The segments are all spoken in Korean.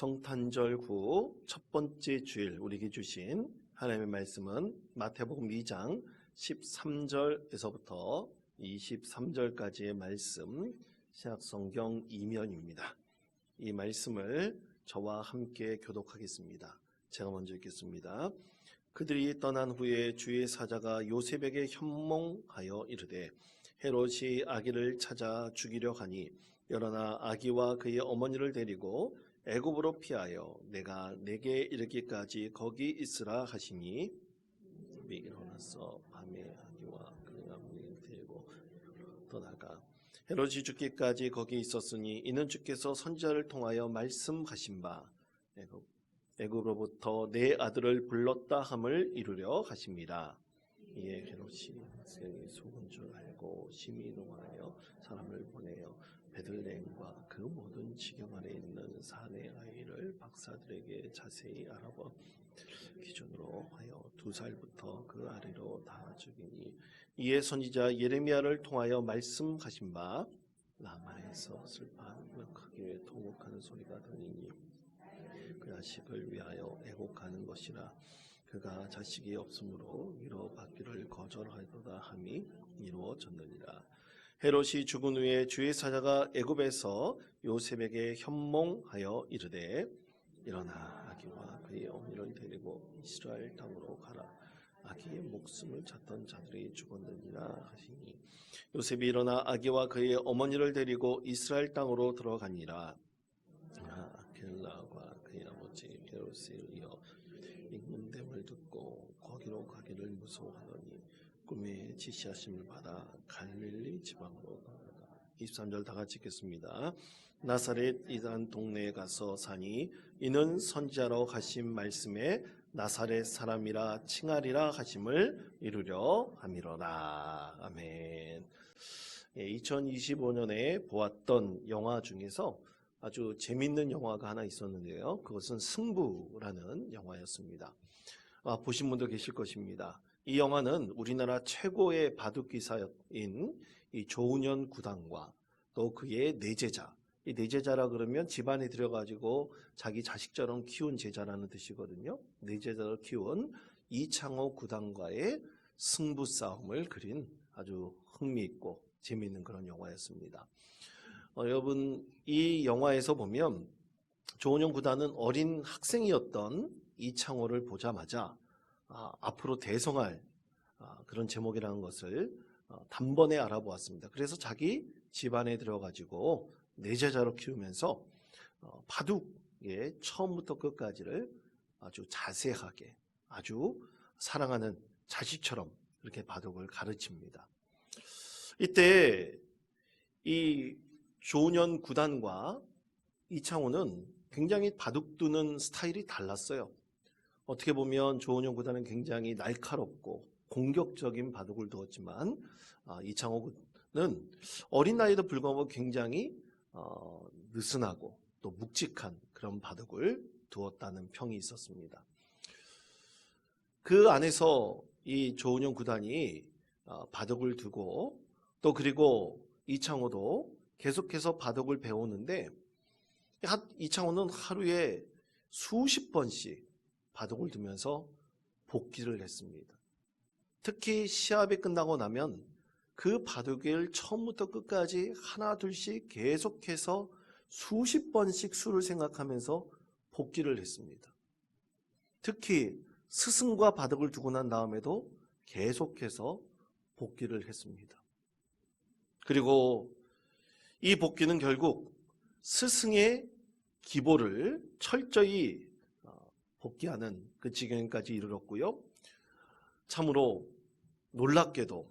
성탄절 후 첫 번째 주일 우리에게 주신 하나님의 말씀은 마태복음 2장 13절에서부터 23절까지의 말씀, 신약성경 2면입니다. 이 말씀을 저와 함께 교독하겠습니다. 제가 먼저 읽겠습니다. 그들이 떠난 후에 주의 사자가 요셉에게 현몽하여 이르되 헤롯이 아기를 찾아 죽이려 하니 일어나 아기와 그의 어머니를 데리고 애굽으로 피하여 내가 내게 이르기까지 거기 있으라 하시니 일어나서 밤에 아기와 그의 어머니를 데리고 떠나가 헤롯이 죽기까지 거기 있었으니 이는 주께서 선지자를 통하여 말씀하신 바 애굽으로부터 내 아들을 불렀다 함을 이루려 하심이라. 이에 헤롯이 백성이 속은 줄 알고 심히 노하여 사람을 보내어 베들레헴과 그 모든 지경 아래 있는 산의 아이를 박사들에게 자세히 알아보 기준으로 하여 2살부터 그 아래로 다 죽이니 이에 선지자 예레미야를 통하여 말씀하신 바 라마에서 슬퍼하며 크게 통곡하는 소리가 들리니 그 자식을 위하여 애곡하는 것이라. 그가 자식이 없으므로 위로받기를 거절하도다 함이 이루어졌느니라. 헤롯이 죽은 후에 주의 사자가 애굽에서 요셉에게 현몽하여 이르되 일어나 아기와 그의 어머니를 데리고 이스라엘 땅으로 가라. 아기의 목숨을 찾던 자들이 죽었느니라 하시니 요셉이 일어나 아기와 그의 어머니를 데리고 이스라엘 땅으로 들어가니라. 아킬라와 그의 아버지 헤롯을 이어 임금됨을 듣고 거기로 가기를 무서워하더니 꿈에 지시하심을 받아 갈릴리 지방으로 가다가 23절 다 같이 읽겠습니다. 나사렛이란 동네에 가서 사니 이는 선지자로 하신 말씀에 나사렛 사람이라 칭하리라 하심을 이루려 함이로라. 아멘. 2025년에 보았던 영화 중에서 아주 재밌는 영화가 하나 있었는데요. 그것은 승부라는 영화였습니다. 보신 분도 계실 것입니다. 이 영화는 우리나라 최고의 바둑기사인 이 조은현 구단과 또 그의 네 제자, 이 네 제자라 그러면 집안에 들여가지고 자기 자식처럼 키운 제자라는 뜻이거든요. 네 제자를 키운 이창호 구단과의 승부 싸움을 그린 아주 흥미있고 재미있는 그런 영화였습니다. 여러분, 이 영화에서 보면 조은현 구단은 어린 학생이었던 이창호를 보자마자 앞으로 대성할 그런 제목이라는 것을 단번에 알아보았습니다. 그래서 자기 집안에 들어가지고 네 제자로 키우면서 바둑의 처음부터 끝까지를 아주 자세하게 아주 사랑하는 자식처럼 이렇게 바둑을 가르칩니다. 이때 이 조은현 구단과 이창호는 굉장히 바둑 두는 스타일이 달랐어요. 어떻게 보면 조은현 구단은 굉장히 날카롭고 공격적인 바둑을 두었지만 이창호는 어린 나이에도 불구하고 굉장히 느슨하고 또 묵직한 그런 바둑을 두었다는 평이 있었습니다. 그 안에서 이 조은현 구단이 바둑을 두고 또 그리고 이창호도 계속해서 바둑을 배우는데 이창호는 하루에 수십 번씩 바둑을 두면서 복기를 했습니다. 특히 시합이 끝나고 나면 그 바둑을 처음부터 끝까지 하나 둘씩 계속해서 수십 번씩 수를 생각하면서 복기를 했습니다. 특히 스승과 바둑을 두고 난 다음에도 계속해서 복기를 했습니다. 그리고 이 복기는 결국 스승의 기보를 철저히 복기하는 그 지경까지 이르렀고요. 참으로 놀랍게도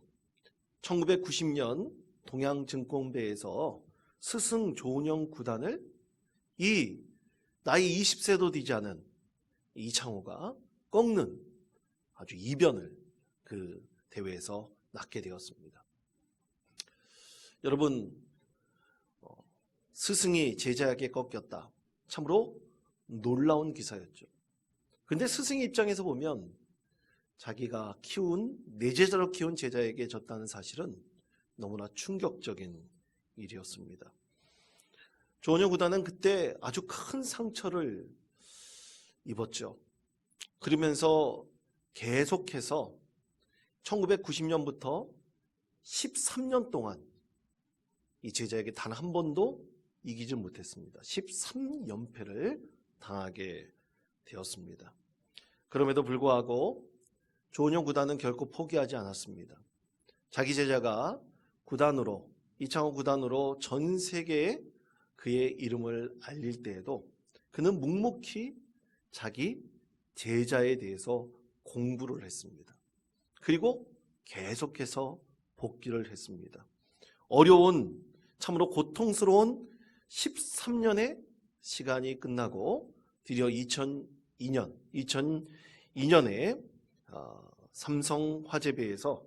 1990년 동양증권배에서 스승 조은현 구단을 이 나이 20세도 되지 않은 이창호가 꺾는 아주 이변을 그 대회에서 낳게 되었습니다. 여러분, 스승이 제자에게 꺾였다. 참으로 놀라운 기사였죠. 근데 스승의 입장에서 보면 자기가 키운 네 제자로 키운 제자에게 졌다는 사실은 너무나 충격적인 일이었습니다. 조은영 구단은 그때 아주 큰 상처를 입었죠. 그러면서 계속해서 1990년부터 13년 동안 이 제자에게 단 한 번도 이기지 못했습니다. 13연패를 당하게 되었습니다. 그럼에도 불구하고 조은영 구단은 결코 포기하지 않았습니다. 자기 제자가 구단으로, 이창호 구단으로 전 세계에 그의 이름을 알릴 때에도 그는 묵묵히 자기 제자에 대해서 공부를 했습니다. 그리고 계속해서 복기를 했습니다. 어려운, 참으로 고통스러운 13년의 시간이 끝나고 드디어 2002년에 삼성화재배에서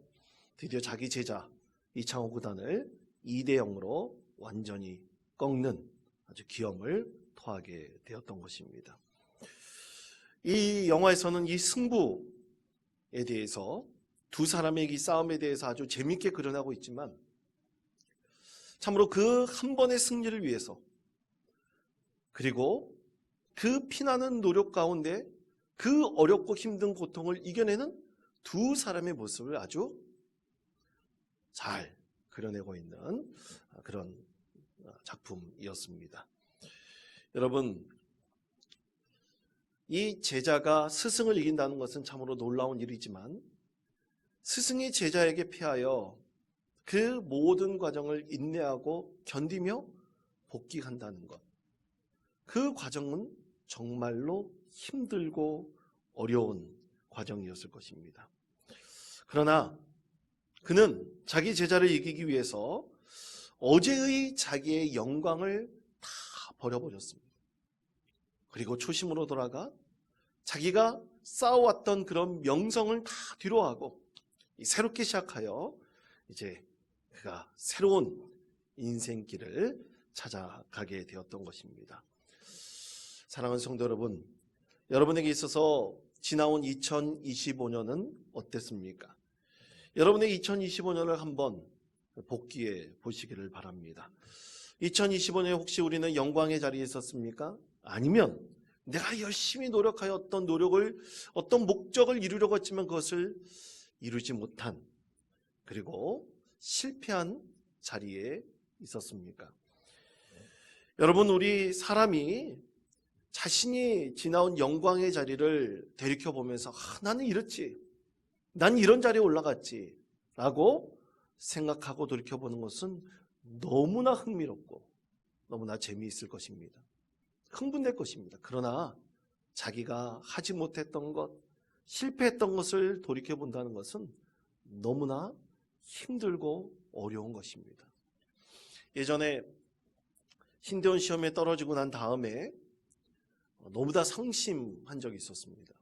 드디어 자기 제자 이창호 구단을 2대0으로 완전히 꺾는 아주 기염을 토하게 되었던 것입니다. 이 영화에서는 이 승부에 대해서 두 사람의 이 싸움에 대해서 아주 재미있게 그려내고 있지만 참으로 그 한 번의 승리를 위해서 그리고 그 피나는 노력 가운데 그 어렵고 힘든 고통을 이겨내는 두 사람의 모습을 아주 잘 그려내고 있는 그런 작품이었습니다. 여러분, 이 제자가 스승을 이긴다는 것은 참으로 놀라운 일이지만 스승이 제자에게 피하여 그 모든 과정을 인내하고 견디며 복귀한다는 것, 그 과정은 정말로 힘들고 어려운 과정이었을 것입니다. 그러나 그는 자기 제자를 이기기 위해서 어제의 자기의 영광을 다 버려버렸습니다. 그리고 초심으로 돌아가 자기가 쌓아왔던 그런 명성을 다 뒤로하고 새롭게 시작하여 이제 그가 새로운 인생길을 찾아가게 되었던 것입니다. 사랑하는 성도 여러분, 여러분에게 있어서 지나온 2025년은 어땠습니까? 여러분의 2025년을 한번 복기해 보시기를 바랍니다. 2025년에 혹시 우리는 영광의 자리에 있었습니까? 아니면 내가 열심히 노력하여 어떤 노력을, 어떤 목적을 이루려고 했지만 그것을 이루지 못한, 그리고 실패한 자리에 있었습니까? 여러분, 우리 사람이 자신이 지나온 영광의 자리를 되돌이켜보면서 나는 이렇지, 난 이런 자리에 올라갔지 라고 생각하고 돌이켜보는 것은 너무나 흥미롭고 너무나 재미있을 것입니다. 흥분될 것입니다. 그러나 자기가 하지 못했던 것, 실패했던 것을 돌이켜본다는 것은 너무나 힘들고 어려운 것입니다. 예전에 신대원 시험에 떨어지고 난 다음에 너무나 상심한 적이 있었습니다.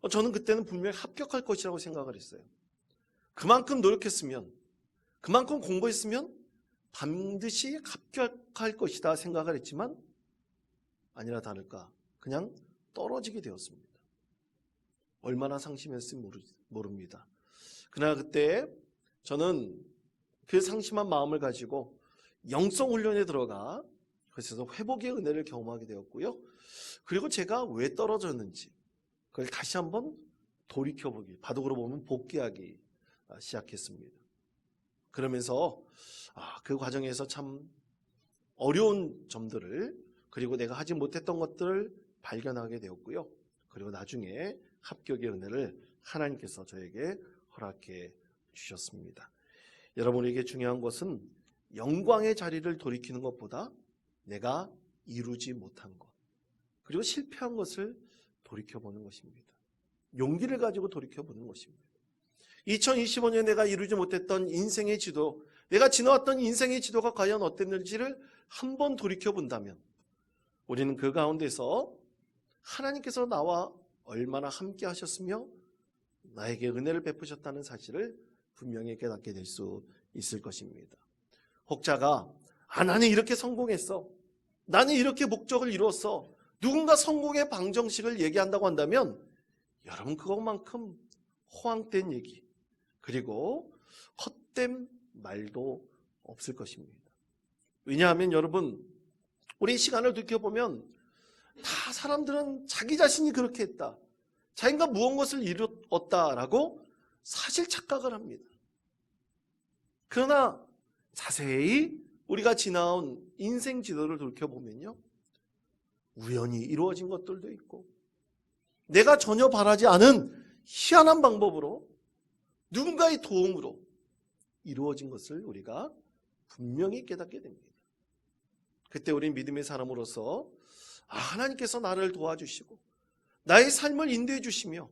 저는 그때는 분명히 합격할 것이라고 생각을 했어요. 그만큼 노력했으면, 그만큼 공부했으면 반드시 합격할 것이다 생각을 했지만 아니라 다를까 그냥 떨어지게 되었습니다. 얼마나 상심했을지 모릅니다. 그러나 그때 저는 그 상심한 마음을 가지고 영성 훈련에 들어가 그래서 회복의 은혜를 경험하게 되었고요. 그리고 제가 왜 떨어졌는지 그걸 다시 한번 돌이켜보기, 바둑으로 보면 복귀하기 시작했습니다. 그러면서 그 과정에서 참 어려운 점들을, 그리고 내가 하지 못했던 것들을 발견하게 되었고요. 그리고 나중에 합격의 은혜를 하나님께서 저에게 허락해 주셨습니다. 여러분에게 중요한 것은 영광의 자리를 돌이키는 것보다 내가 이루지 못한 것, 그리고 실패한 것을 돌이켜보는 것입니다. 용기를 가지고 돌이켜보는 것입니다. 2025년에 내가 이루지 못했던 인생의 지도, 내가 지나왔던 인생의 지도가 과연 어땠는지를 한번 돌이켜본다면 우리는 그 가운데서 하나님께서 나와 얼마나 함께 하셨으며 나에게 은혜를 베푸셨다는 사실을 분명히 깨닫게 될 수 있을 것입니다. 혹자가 나는 이렇게 성공했어, 나는 이렇게 목적을 이루었어, 누군가 성공의 방정식을 얘기한다고 한다면 여러분 그것만큼 허황된 얘기, 그리고 헛된 말도 없을 것입니다. 왜냐하면 여러분 우리 시간을 돌이켜보면 다 사람들은 자기 자신이 그렇게 했다, 자기가 무언것을 이루었다라고 사실 착각을 합니다. 그러나 자세히 우리가 지나온 인생 지도를 돌이켜보면요, 우연히 이루어진 것들도 있고 내가 전혀 바라지 않은 희한한 방법으로 누군가의 도움으로 이루어진 것을 우리가 분명히 깨닫게 됩니다. 그때 우린 믿음의 사람으로서 하나님께서 나를 도와주시고 나의 삶을 인도해 주시며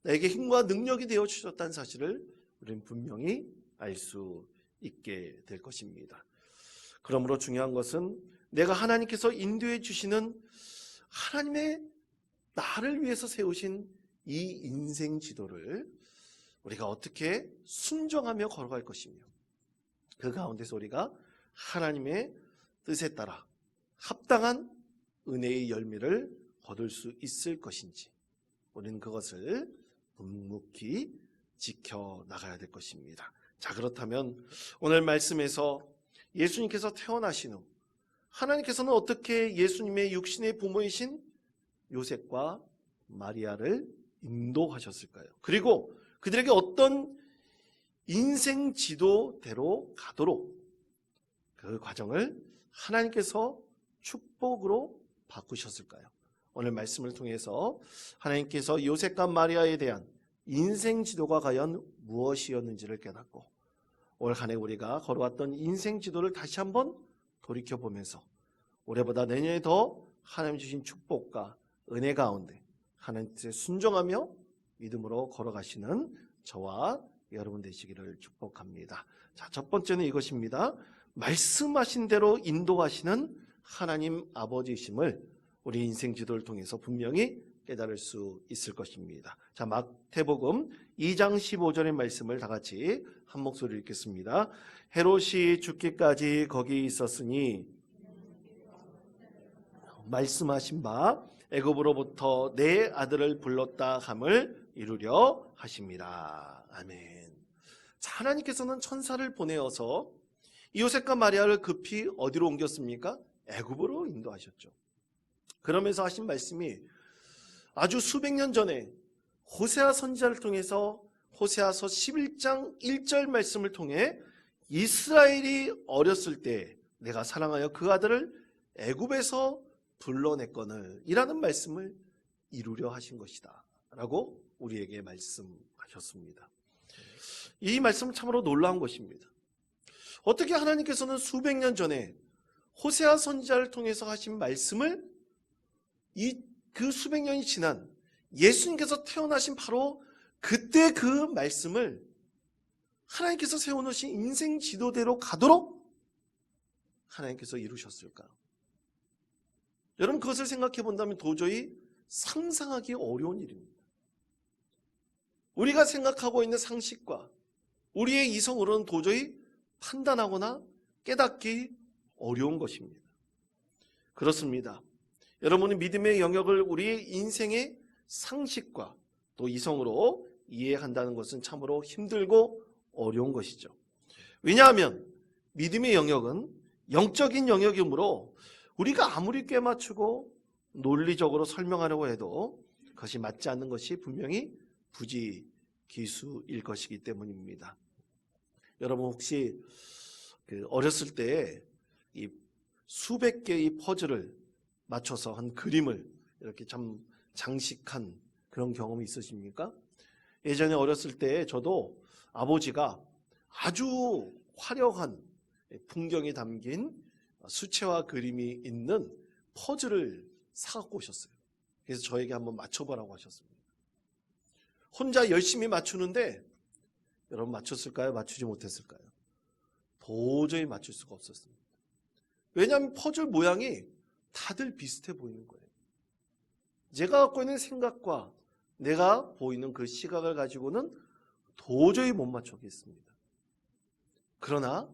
나에게 힘과 능력이 되어 주셨다는 사실을 우리는 분명히 알 수 있게 될 것입니다. 그러므로 중요한 것은 내가 하나님께서 인도해 주시는 하나님의 나를 위해서 세우신 이 인생 지도를 우리가 어떻게 순종하며 걸어갈 것이며 그 가운데서 우리가 하나님의 뜻에 따라 합당한 은혜의 열매를 거둘 수 있을 것인지 우리는 그것을 묵묵히 지켜나가야 될 것입니다. 자, 그렇다면 오늘 말씀에서 예수님께서 태어나신 후 하나님께서는 어떻게 예수님의 육신의 부모이신 요셉과 마리아를 인도하셨을까요? 그리고 그들에게 어떤 인생 지도대로 가도록 그 과정을 하나님께서 축복으로 바꾸셨을까요? 오늘 말씀을 통해서 하나님께서 요셉과 마리아에 대한 인생 지도가 과연 무엇이었는지를 깨닫고 올 한 해 우리가 걸어왔던 인생 지도를 다시 한번 돌이켜보면서 올해보다 내년에 더 하나님 주신 축복과 은혜 가운데 하나님께 순종하며 믿음으로 걸어가시는 저와 여러분 되시기를 축복합니다. 자, 첫 번째는 이것입니다. 말씀하신 대로 인도하시는 하나님 아버지이심을 우리 인생 지도를 통해서 분명히 깨달을 수 있을 것입니다. 자, 마태복음 2장 15절의 말씀을 다 같이 한 목소리로 읽겠습니다. 헤롯이 죽기까지 거기 있었으니 말씀하신 바 애굽으로부터 내 아들을 불렀다 함을 이루려 하심이라. 아멘. 자, 하나님께서는 천사를 보내어서 요셉과 마리아를 급히 어디로 옮겼습니까? 애굽으로 인도하셨죠. 그러면서 하신 말씀이 아주 수백 년 전에 호세아 선지자를 통해서 호세아서 11장 1절 말씀을 통해 이스라엘이 어렸을 때 내가 사랑하여 그 아들을 애굽에서 불러냈거늘 이라는 말씀을 이루려 하신 것이다 라고 우리에게 말씀하셨습니다. 이 말씀은 참으로 놀라운 것입니다. 어떻게 하나님께서는 수백 년 전에 호세아 선지자를 통해서 하신 말씀을 그 수백 년이 지난 예수님께서 태어나신 바로 그때 그 말씀을 하나님께서 세워놓으신 인생 지도대로 가도록 하나님께서 이루셨을까? 여러분, 그것을 생각해 본다면 도저히 상상하기 어려운 일입니다. 우리가 생각하고 있는 상식과 우리의 이성으로는 도저히 판단하거나 깨닫기 어려운 것입니다. 그렇습니다. 여러분은 믿음의 영역을 우리의 인생의 상식과 또 이성으로 이해한다는 것은 참으로 힘들고 어려운 것이죠. 왜냐하면 믿음의 영역은 영적인 영역이므로 우리가 아무리 꿰맞추고 논리적으로 설명하려고 해도 그것이 맞지 않는 것이 분명히 부지기수일 것이기 때문입니다. 여러분, 혹시 어렸을 때 이 수백 개의 퍼즐을 맞춰서 한 그림을 이렇게 참 장식한 그런 경험이 있으십니까? 예전에 어렸을 때 저도 아버지가 아주 화려한 풍경이 담긴 수채화 그림이 있는 퍼즐을 사갖고 오셨어요. 그래서 저에게 한번 맞춰보라고 하셨습니다. 혼자 열심히 맞추는데 여러분, 맞췄을까요? 맞추지 못했을까요? 도저히 맞출 수가 없었습니다. 왜냐하면 퍼즐 모양이 다들 비슷해 보이는 거예요. 제가 갖고 있는 생각과 내가 보이는 그 시각을 가지고는 도저히 못 맞추겠습니다. 그러나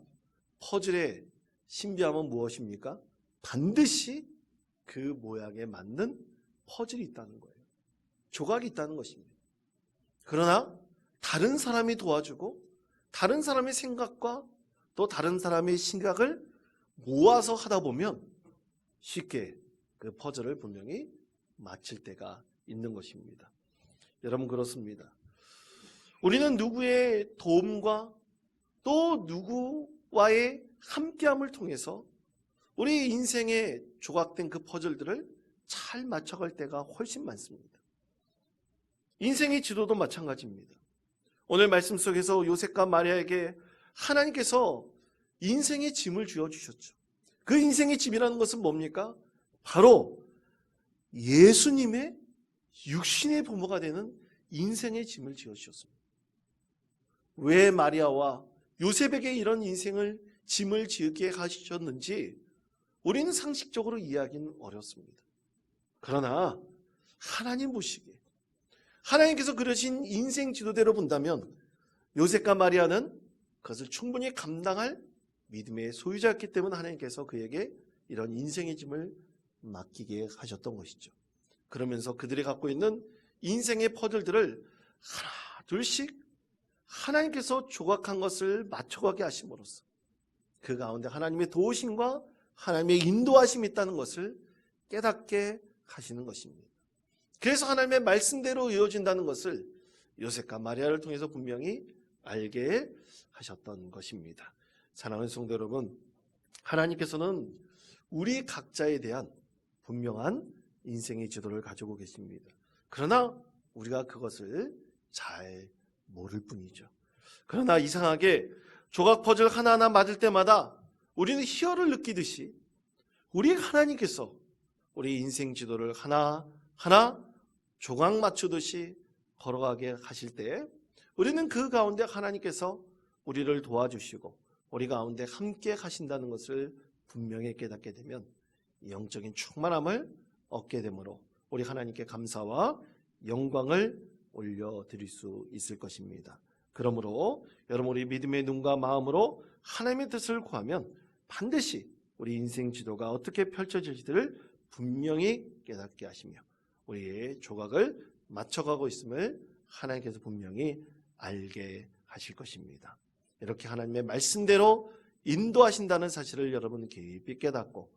퍼즐의 신비함은 무엇입니까? 반드시 그 모양에 맞는 퍼즐이 있다는 거예요. 조각이 있다는 것입니다. 그러나 다른 사람이 도와주고 다른 사람의 생각과 또 다른 사람의 시각을 모아서 하다 보면 쉽게 그 퍼즐을 분명히 맞힐 때가 있는 것입니다. 여러분, 그렇습니다. 우리는 누구의 도움과 또 누구와의 함께함을 통해서 우리 인생에 조각된 그 퍼즐들을 잘 맞춰갈 때가 훨씬 많습니다. 인생의 지도도 마찬가지입니다. 오늘 말씀 속에서 요셉과 마리아에게 하나님께서 인생의 짐을 쥐어주셨죠. 그 인생의 짐이라는 것은 뭡니까? 바로 예수님의 육신의 부모가 되는 인생의 짐을 지어주셨습니다. 왜 마리아와 요셉에게 이런 인생을 짐을 지게 하셨는지 우리는 상식적으로 이해하기는 어렵습니다. 그러나 하나님 보시기에 하나님께서 그려진 인생 지도대로 본다면 요셉과 마리아는 그것을 충분히 감당할 믿음의 소유자였기 때문에 하나님께서 그에게 이런 인생의 짐을 맡기게 하셨던 것이죠. 그러면서 그들이 갖고 있는 인생의 퍼즐들을 하나 둘씩 하나님께서 조각한 것을 맞춰가게 하심으로써 그 가운데 하나님의 도우심과 하나님의 인도하심이 있다는 것을 깨닫게 하시는 것입니다. 그래서 하나님의 말씀대로 이어진다는 것을 요셉과 마리아를 통해서 분명히 알게 하셨던 것입니다. 사랑하는 성도 여러분, 하나님께서는 우리 각자에 대한 분명한 인생의 지도를 가지고 계십니다. 그러나 우리가 그것을 잘 모를 뿐이죠. 그러나 이상하게 조각 퍼즐 하나하나 맞을 때마다 우리는 희열을 느끼듯이 우리 하나님께서 우리 인생 지도를 하나하나 조각 맞추듯이 걸어가게 하실 때 우리는 그 가운데 하나님께서 우리를 도와주시고 우리 가운데 함께 하신다는 것을 분명히 깨닫게 되면 영적인 충만함을 얻게 되므로 우리 하나님께 감사와 영광을 올려드릴 수 있을 것입니다. 그러므로 여러분, 우리 믿음의 눈과 마음으로 하나님의 뜻을 구하면 반드시 우리 인생 지도가 어떻게 펼쳐질지를 분명히 깨닫게 하시며 우리의 조각을 맞춰가고 있음을 하나님께서 분명히 알게 하실 것입니다. 이렇게 하나님의 말씀대로 인도하신다는 사실을 여러분 깊이 깨닫고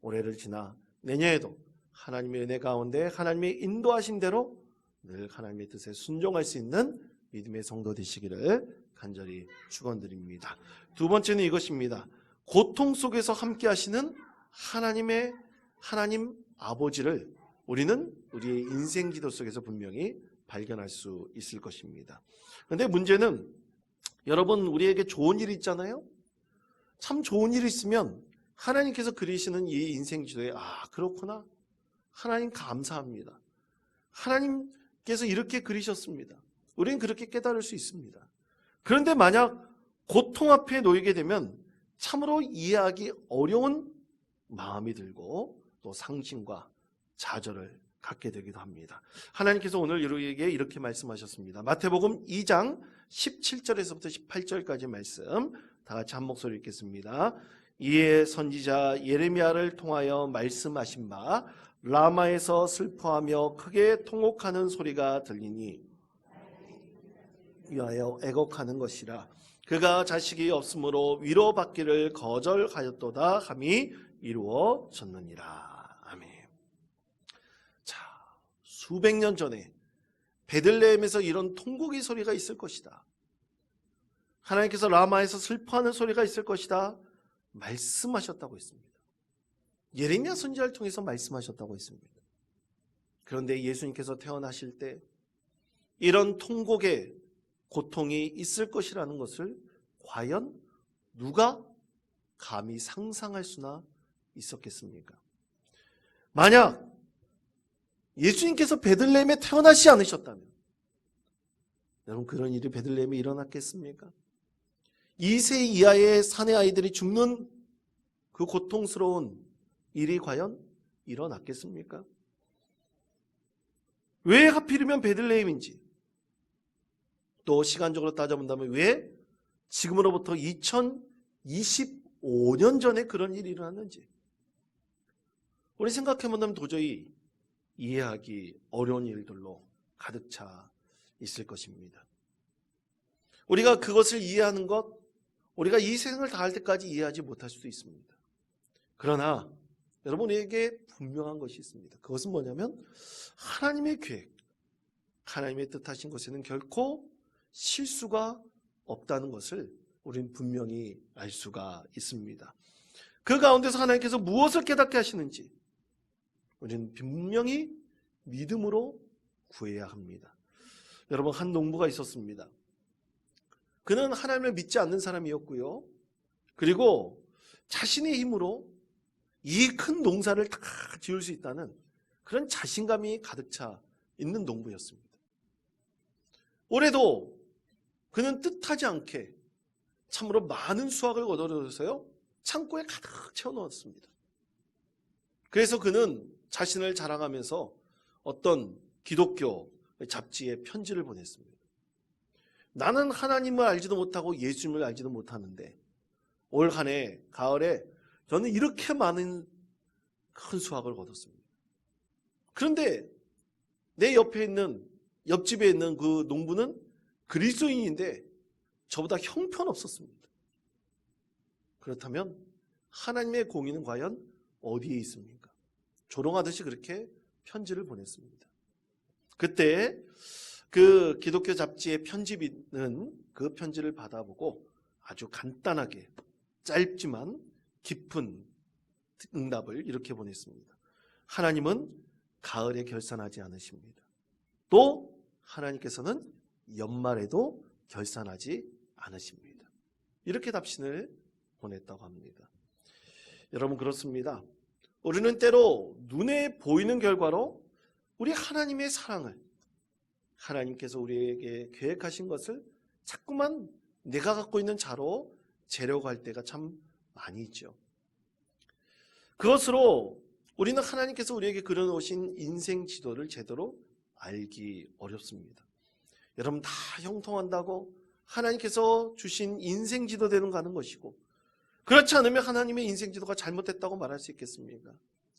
올해를 지나 내년에도 하나님의 은혜 가운데 하나님의 인도하신 대로 늘 하나님의 뜻에 순종할 수 있는 믿음의 성도 되시기를 간절히 축원드립니다. 두 번째는 이것입니다. 고통 속에서 함께 하시는 하나님 아버지를 우리는 우리의 인생 지도 속에서 분명히 발견할 수 있을 것입니다. 그런데 문제는 여러분, 우리에게 좋은 일이 있잖아요. 참 좋은 일이 있으면 하나님께서 그리시는 이 인생 지도에 그렇구나, 하나님 감사합니다, 하나님께서 이렇게 그리셨습니다, 우리는 그렇게 깨달을 수 있습니다. 그런데 만약 고통 앞에 놓이게 되면 참으로 이해하기 어려운 마음이 들고 또 상심과 좌절을 갖게 되기도 합니다. 하나님께서 오늘 우리에게 이렇게 말씀하셨습니다. 마태복음 2장 17절에서부터 18절까지 말씀 다 같이 한 목소리 읽겠습니다. 이에 선지자 예레미야를 통하여 말씀하신 바 라마에서 슬퍼하며 크게 통곡하는 소리가 들리니 위하여 애곡하는 것이라. 그가 자식이 없으므로 위로받기를 거절하였도다 함이 이루어졌느니라. 아멘. 자, 수백 년 전에 베들레헴에서 이런 통곡의 소리가 있을 것이다, 하나님께서 라마에서 슬퍼하는 소리가 있을 것이다 말씀하셨다고 했습니다. 예레미야 선지자를 통해서 말씀하셨다고 했습니다. 그런데 예수님께서 태어나실 때 이런 통곡의 고통이 있을 것이라는 것을 과연 누가 감히 상상할 수나 있었겠습니까? 만약 예수님께서 베들레헴에 태어나지 않으셨다면 여러분, 그런 일이 베들레헴에 일어났겠습니까? 2세 이하의 사내 아이들이 죽는 그 고통스러운 일이 과연 일어났겠습니까? 왜 하필이면 베들레헴인지, 또 시간적으로 따져본다면 왜 지금으로부터 2025년 전에 그런 일이 일어났는지 우리 생각해본다면 도저히 이해하기 어려운 일들로 가득 차 있을 것입니다. 우리가 그것을 이해하는 것, 우리가 이 세상을 다할 때까지 이해하지 못할 수도 있습니다. 그러나 여러분에게 분명한 것이 있습니다. 그것은 뭐냐면 하나님의 계획, 하나님의 뜻하신 것에는 결코 실수가 없다는 것을 우리는 분명히 알 수가 있습니다. 그 가운데서 하나님께서 무엇을 깨닫게 하시는지 우리는 분명히 믿음으로 구해야 합니다. 여러분, 한 농부가 있었습니다. 그는 하나님을 믿지 않는 사람이었고요. 그리고 자신의 힘으로 이 큰 농사를 다 지을 수 있다는 그런 자신감이 가득 차 있는 농부였습니다. 올해도 그는 뜻하지 않게 참으로 많은 수확을 거둬들여서요, 창고에 가득 채워넣었습니다. 그래서 그는 자신을 자랑하면서 어떤 기독교 잡지에 편지를 보냈습니다. 나는 하나님을 알지도 못하고 예수님을 알지도 못하는데 올 한 해 가을에 저는 이렇게 많은 큰 수확을 거뒀습니다. 그런데 내 옆에 있는, 옆집에 있는 그 농부는 그리스도인인데 저보다 형편없었습니다. 그렇다면 하나님의 공의는 과연 어디에 있습니까? 조롱하듯이 그렇게 편지를 보냈습니다. 그때 그 기독교 잡지의 편집인은 그 편지를 받아보고 아주 간단하게 짧지만 깊은 응답을 이렇게 보냈습니다. 하나님은 가을에 결산하지 않으십니다. 또 하나님께서는 연말에도 결산하지 않으십니다. 이렇게 답신을 보냈다고 합니다. 여러분, 그렇습니다. 우리는 때로 눈에 보이는 결과로 우리 하나님의 사랑을, 하나님께서 우리에게 계획하신 것을 자꾸만 내가 갖고 있는 자로 재려고 할 때가 참 많이 있죠. 그것으로 우리는 하나님께서 우리에게 그려놓으신 인생 지도를 제대로 알기 어렵습니다. 여러분, 다 형통한다고 하나님께서 주신 인생 지도대로 가는 것이고, 그렇지 않으면 하나님의 인생 지도가 잘못됐다고 말할 수 있겠습니까?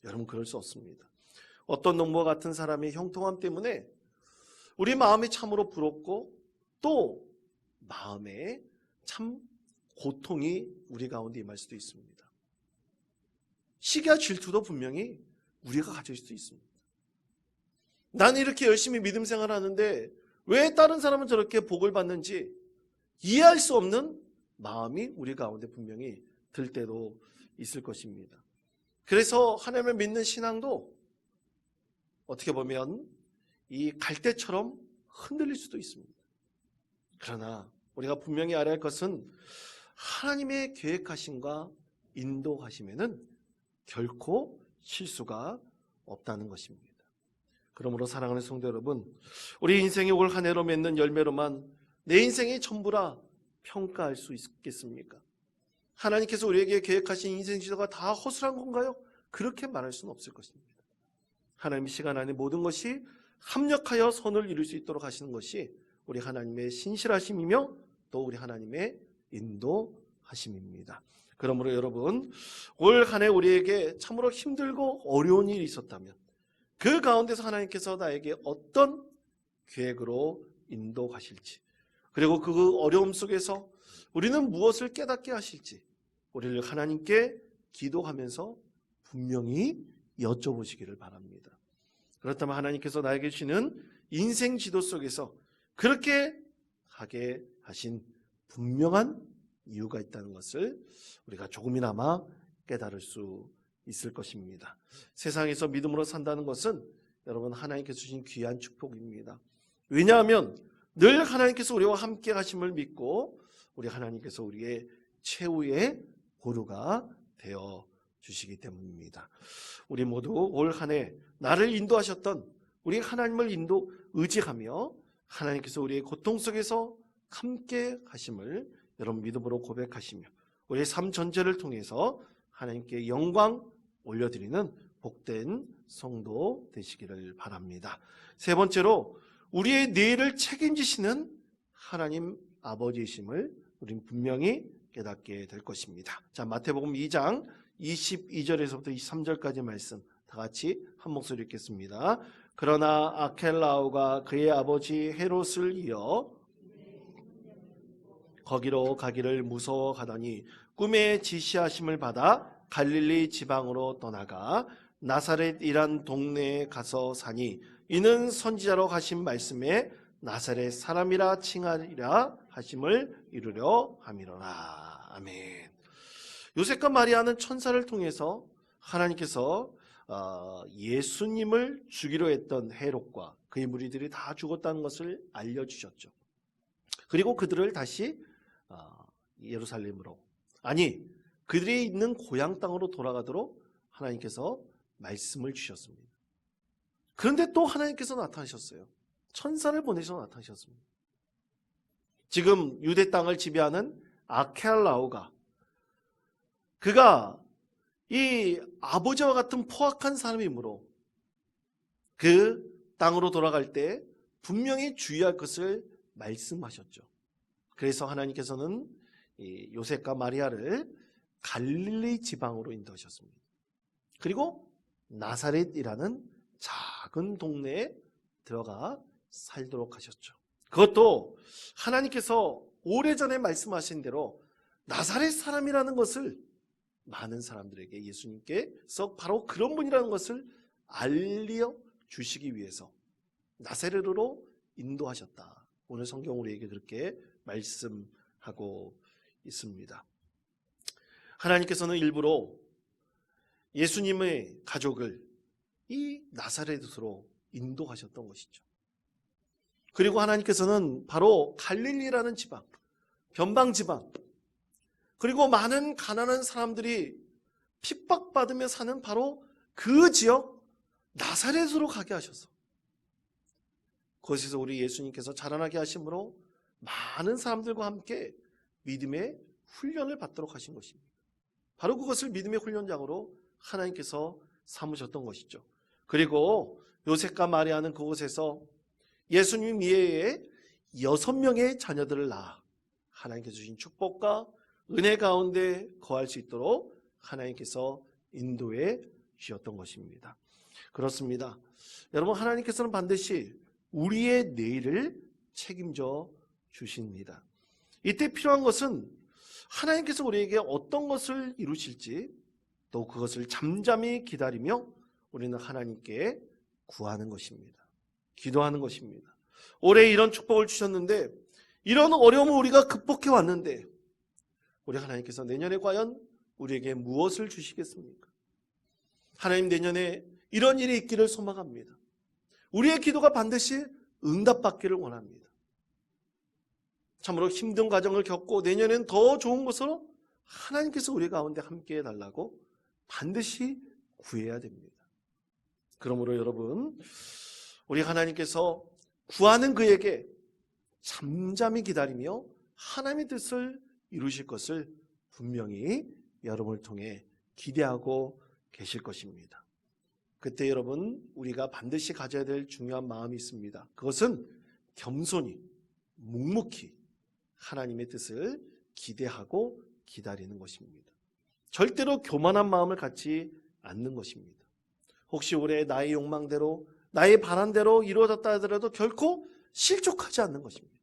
여러분, 그럴 수 없습니다. 어떤 농부와 같은 사람의 형통함 때문에 우리 마음이 참으로 부럽고 또 마음에 참 고통이 우리 가운데 임할 수도 있습니다. 시기와 질투도 분명히 우리가 가질 수도 있습니다. 나는 이렇게 열심히 믿음 생활하는데 왜 다른 사람은 저렇게 복을 받는지 이해할 수 없는 마음이 우리 가운데 분명히 들 때도 있을 것입니다. 그래서 하나님을 믿는 신앙도 어떻게 보면 이 갈대처럼 흔들릴 수도 있습니다. 그러나 우리가 분명히 알아야 할 것은 하나님의 계획하심과 인도하심에는 결코 실수가 없다는 것입니다. 그러므로 사랑하는 성도 여러분, 우리 인생이 올 한 해로 맺는 열매로만 내 인생이 전부라 평가할 수 있겠습니까? 하나님께서 우리에게 계획하신 인생 지도가 다 허술한 건가요? 그렇게 말할 수는 없을 것입니다. 하나님의 시간 안에 모든 것이 합력하여 선을 이룰 수 있도록 하시는 것이 우리 하나님의 신실하심이며 또 우리 하나님의 인도하심입니다. 그러므로 여러분, 올 한 해 우리에게 참으로 힘들고 어려운 일이 있었다면 그 가운데서 하나님께서 나에게 어떤 계획으로 인도하실지, 그리고 그 어려움 속에서 우리는 무엇을 깨닫게 하실지 우리를 하나님께 기도하면서 분명히 여쭤보시기를 바랍니다. 그렇다면 하나님께서 나에게 주시는 인생 지도 속에서 그렇게 하게 하신 분명한 이유가 있다는 것을 우리가 조금이나마 깨달을 수 있을 것입니다. 세상에서 믿음으로 산다는 것은 여러분 하나님께서 주신 귀한 축복입니다. 왜냐하면 늘 하나님께서 우리와 함께 하심을 믿고 우리 하나님께서 우리의 최후의 보루가 되어 주시기 때문입니다. 우리 모두 올 한 해 나를 인도하셨던 우리 하나님을 의지하며 하나님께서 우리의 고통 속에서 함께 하심을 여러분 믿음으로 고백하시며 우리의 삶 전체를 통해서 하나님께 영광 올려드리는 복된 성도 되시기를 바랍니다. 세 번째로 우리의 내일을 책임지시는 하나님 아버지이심을 우리는 분명히 깨닫게 될 것입니다. 자, 마태복음 2장 22절에서부터 23절까지 말씀 다 같이 한 목소리 읽겠습니다. 그러나 아켈라오가 그의 아버지 헤롯을 이어 거기로 가기를 무서워하더니 꿈에 지시하심을 받아 갈릴리 지방으로 떠나가 나사렛이란 동네에 가서 사니 이는 선지자로 하신 말씀에 나사렛 사람이라 칭하리라 하심을 이루려 함이로라. 아멘. 요셉과 마리아는 천사를 통해서 하나님께서 예수님을 죽이려 했던 헤롯과 그의 무리들이 다 죽었다는 것을 알려주셨죠. 그리고 그들을 다시 예루살렘으로, 아니 그들이 있는 고향 땅으로 돌아가도록 하나님께서 말씀을 주셨습니다. 그런데 또 하나님께서 나타나셨어요. 천사를 보내셔서 나타나셨습니다. 지금 유대 땅을 지배하는 아켈라오가, 그가 이 아버지와 같은 포악한 사람이므로 그 땅으로 돌아갈 때 분명히 주의할 것을 말씀하셨죠. 그래서 하나님께서는 이 요셉과 마리아를 갈릴리 지방으로 인도하셨습니다. 그리고 나사렛이라는 작은 동네에 들어가 살도록 하셨죠. 그것도 하나님께서 오래전에 말씀하신 대로 나사렛 사람이라는 것을 많은 사람들에게 예수님께서 바로 그런 분이라는 것을 알려주시기 위해서 나사렛으로 인도하셨다. 오늘 성경 우리에게 그렇게 말씀하고 있습니다. 하나님께서는 일부러 예수님의 가족을 이 나사렛으로 인도하셨던 것이죠. 그리고 하나님께서는 바로 갈릴리라는 지방, 변방 지방, 그리고 많은 가난한 사람들이 핍박받으며 사는 바로 그 지역 나사렛으로 가게 하셔서 그곳에서 우리 예수님께서 자라나게 하심으로 많은 사람들과 함께 믿음의 훈련을 받도록 하신 것입니다. 바로 그것을 믿음의 훈련장으로 하나님께서 삼으셨던 것이죠. 그리고 요셉과 마리아는 그곳에서 예수님 이외에 6명의 자녀들을 낳아 하나님께서 주신 축복과 은혜 가운데 거할 수 있도록 하나님께서 인도해 주셨던 것입니다. 그렇습니다. 여러분, 하나님께서는 반드시 우리의 내일을 책임져 주십니다. 이때 필요한 것은 하나님께서 우리에게 어떤 것을 이루실지, 또 그것을 잠잠히 기다리며 우리는 하나님께 구하는 것입니다. 기도하는 것입니다. 올해 이런 축복을 주셨는데, 이런 어려움을 우리가 극복해 왔는데 우리 하나님께서 내년에 과연 우리에게 무엇을 주시겠습니까? 하나님, 내년에 이런 일이 있기를 소망합니다. 우리의 기도가 반드시 응답받기를 원합니다. 참으로 힘든 과정을 겪고 내년엔 더 좋은 것으로 하나님께서 우리 가운데 함께 해달라고 반드시 구해야 됩니다. 그러므로 여러분, 우리 하나님께서 구하는 그에게 잠잠히 기다리며 하나님의 뜻을 이루실 것을 분명히 여러분을 통해 기대하고 계실 것입니다. 그때 여러분, 우리가 반드시 가져야 될 중요한 마음이 있습니다. 그것은 겸손히 묵묵히 하나님의 뜻을 기대하고 기다리는 것입니다. 절대로 교만한 마음을 갖지 않는 것입니다. 혹시 올해 나의 욕망대로, 나의 바람대로 이루어졌다 하더라도 결코 실족하지 않는 것입니다.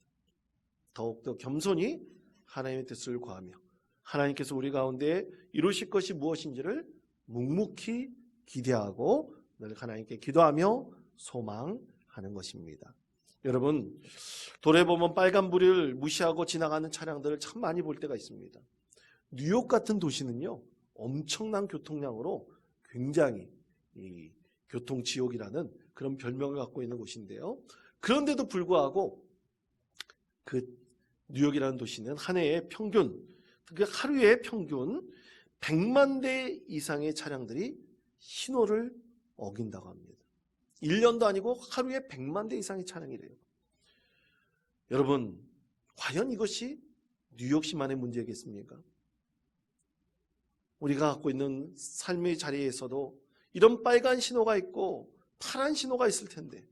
더욱더 겸손히 하나님의 뜻을 구하며 하나님께서 우리 가운데 이루실 것이 무엇인지를 묵묵히 기대하고 늘 하나님께 기도하며 소망하는 것입니다. 여러분, 도로에 보면 빨간불을 무시하고 지나가는 차량들을 참 많이 볼 때가 있습니다. 뉴욕 같은 도시는요, 엄청난 교통량으로 굉장히 이 교통지옥이라는 그런 별명을 갖고 있는 곳인데요. 그런데도 불구하고 그 뉴욕이라는 도시는 한 해에 평균, 그 하루에 평균 100만 대 이상의 차량들이 신호를 어긴다고 합니다. 1년도 아니고 하루에 100만 대 이상의 차량이래요. 여러분, 과연 이것이 뉴욕시만의 문제겠습니까? 우리가 갖고 있는 삶의 자리에서도 이런 빨간 신호가 있고 파란 신호가 있을 텐데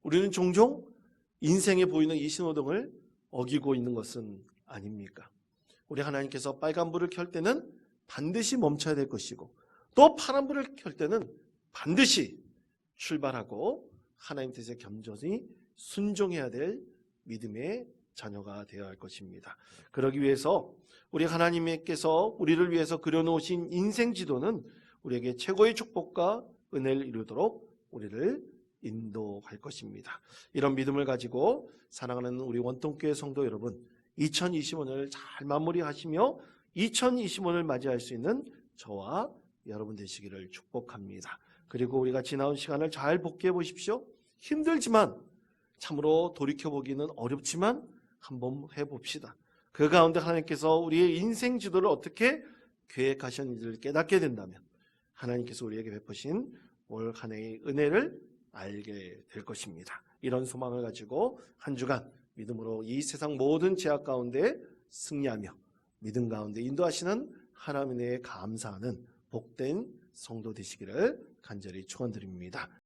우리는 종종 인생에 보이는 이 신호등을 어기고 있는 것은 아닙니까? 우리 하나님께서 빨간불을 켤 때는 반드시 멈춰야 될 것이고 또 파란불을 켤 때는 반드시 출발하고 하나님 뜻에 겸손히 순종해야 될 믿음의 자녀가 되어야 할 것입니다. 그러기 위해서 우리 하나님께서 우리를 위해서 그려놓으신 인생 지도는 우리에게 최고의 축복과 은혜를 이루도록 우리를 인도할 것입니다. 이런 믿음을 가지고 사랑하는 우리 원통교회 성도 여러분, 2025년을 잘 마무리하시며 2025년을 맞이할 수 있는 저와 여러분 되시기를 축복합니다. 그리고 우리가 지나온 시간을 잘 복귀해 보십시오. 힘들지만, 참으로 돌이켜보기는 어렵지만 한번 해봅시다. 그 가운데 하나님께서 우리의 인생 지도를 어떻게 계획하셨는지를 깨닫게 된다면 하나님께서 우리에게 베푸신 올 한 해의 은혜를 알게 될 것입니다. 이런 소망을 가지고 한 주간 믿음으로 이 세상 모든 제약 가운데 승리하며 믿음 가운데 인도하시는 하나님의 감사하는 복된 성도 되시기를 간절히 축원드립니다.